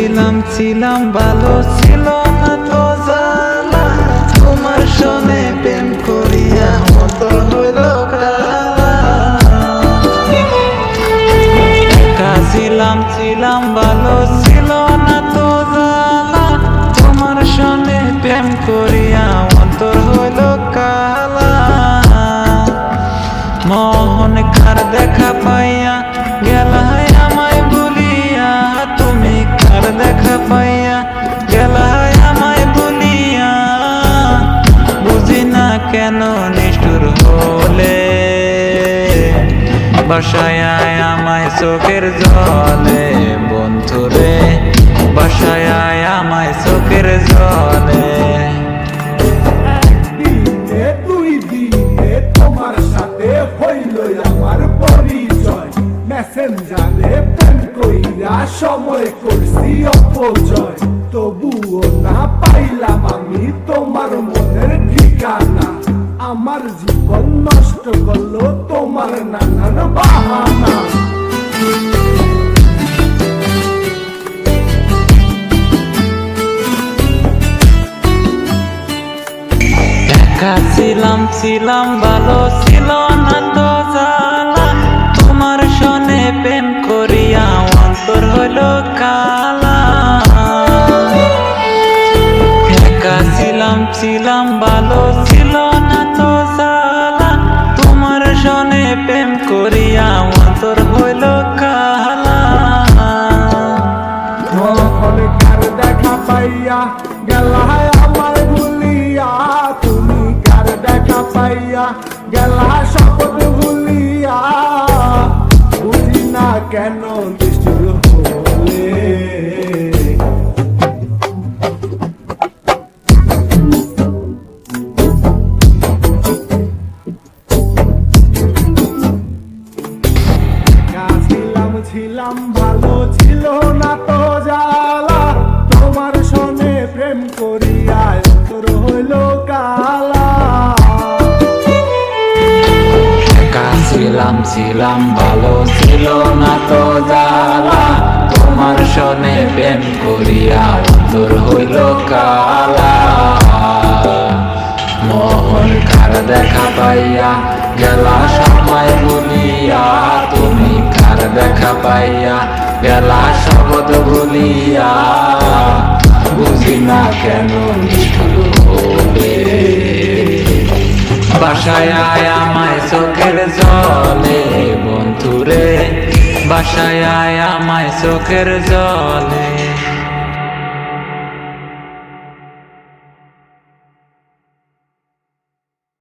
ছিলাম ভালো ছিল না তো জানা, তোমার সনে প্রেম করিয়া মতো হইল কালা। একা ছিলাম ভালো ছিল না তো জানা, তোমার সনে প্রেম করিয়া অন্তর হইল কালা। মোহন কার দেখা পাইয়া গেলায় আমায় ভুলিয়া, তুমি কার দেখা পাইয়া গেলায় আমায় ভুলিয়া। বুঝি না কেন নিষ্ঠুর হলে, বাসায় আয় আমায় চোখের জলে বন্ধুরে, বাসায় আয় আমায় চোখের জলে। একদিনে দুই দিনে তোমার সাথে হইল আমার পরিচয়, মেসেঞ্জারে প্রেম কইরা সময় করছি অপচয়। তবুও না পাইলাম আমি তোমার মনের ঠিকানা, আমার জীবন নষ্ট করলো তোমার নানান বাহানা। একা ছিলাম ভালো ছিল না তো জালা, তোমার সনে প্রেম করিয়া অন্তর হইল কালা। একা ছিলাম ভালো ছিল না তো জালা, তোমার সনে প্রেম করিয়া অন্তর হইল কালা। মোহন কার দেখা পাইয়া গেলায় আমার ভুলিয়া, তুমি কার দেখা পাইয়া গেলা শপথ ভুলিয়া। বুঝি না কেন নিষ্ঠুর হলে, ছিলাম ভালো ছিল না তো জালা, তোমার সনে প্রেম করিয়া অন্তর হইল কালা। একা ছিলাম ভালো ছিল না তো জালা, তোমার সনে প্রেম করিয়া অন্তর হইল কালা। মোহন কার দেখা পাইয়া গেলা সময় ভুলিয়া, তুমি কার দেখা পাইয়া গেলা শব্দ ভুলিয়া। বুঝি না কেন নিষ্ঠুর হলে, বাসায় আয় আমায় চোখের জলে বন্ধুরে, বাসায় আয় আমায় চোখের জলে।